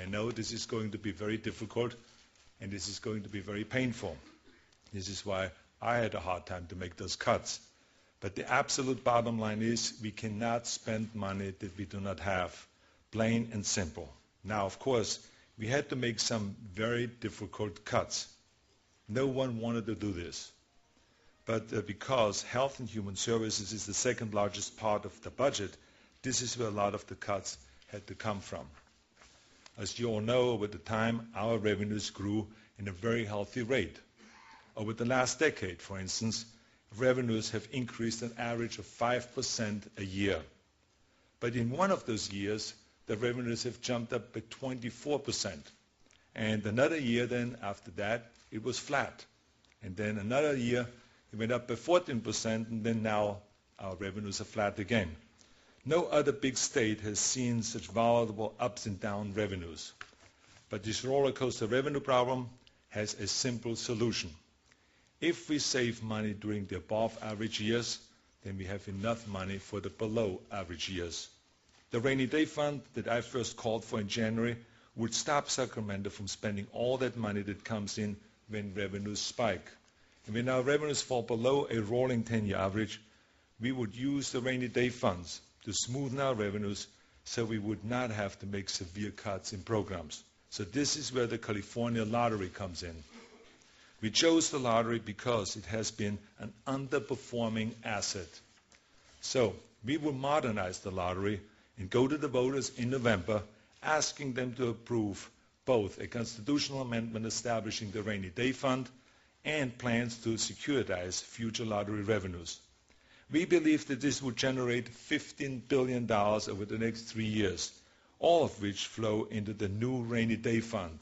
I know this is going to be very difficult and this is going to be very painful. This is why I had a hard time to make those cuts. But the absolute bottom line is we cannot spend money that we do not have, plain and simple. Now, of course, we had to make some very difficult cuts. No one wanted to do this. But because Health and Human Services is the second largest part of the budget, this is where a lot of the cuts had to come from. As you all know, over the time, our revenues grew in a very healthy rate. Over the last decade, for instance, revenues have increased an average of 5% a year. But in one of those years, the revenues have jumped up by 24%. And another year then, after that, it was flat. And then another year, it went up by 14%, and then now our revenues are flat again. No other big state has seen such volatile ups and down revenues. But this roller coaster revenue problem has a simple solution. If we save money during the above average years, then we have enough money for the below average years. The rainy day fund that I first called for in January would stop Sacramento from spending all that money that comes in when revenues spike. And when our revenues fall below a rolling 10-year average, we would use the rainy day funds to smoothen our revenues so we would not have to make severe cuts in programs. So this is where the California lottery comes in. We chose the lottery because it has been an underperforming asset. So we will modernize the lottery and go to the voters in November asking them to approve both a constitutional amendment establishing the rainy day fund and plans to securitize future lottery revenues. We believe that this will generate $15 billion over the next 3 years, all of which flow into the new rainy day fund,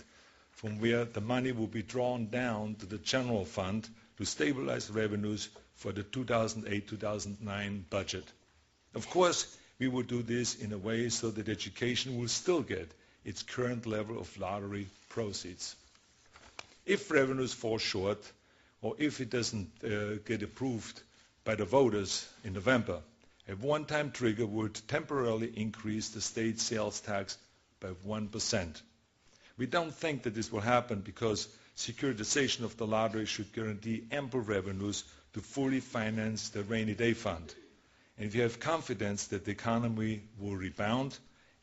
from where the money will be drawn down to the general fund to stabilize revenues for the 2008-2009 budget. Of course, we will do this in a way so that education will still get its current level of lottery proceeds. If revenues fall short, or if it doesn't get approved by the voters in November, a one-time trigger would temporarily increase the state sales tax by 1%. We don't think that this will happen because securitization of the lottery should guarantee ample revenues to fully finance the rainy day fund. And we have confidence that the economy will rebound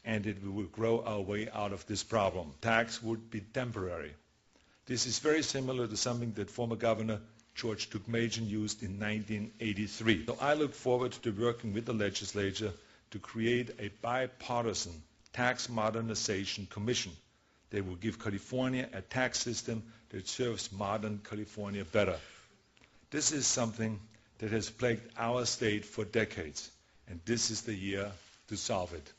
and that we will grow our way out of this problem. Tax would be temporary. This is very similar to something that former Governor George Tookmajian used in 1983. So I look forward to working with the legislature to create a bipartisan tax modernization commission that will give California a tax system that serves modern California better. This is something that has plagued our state for decades, and this is the year to solve it.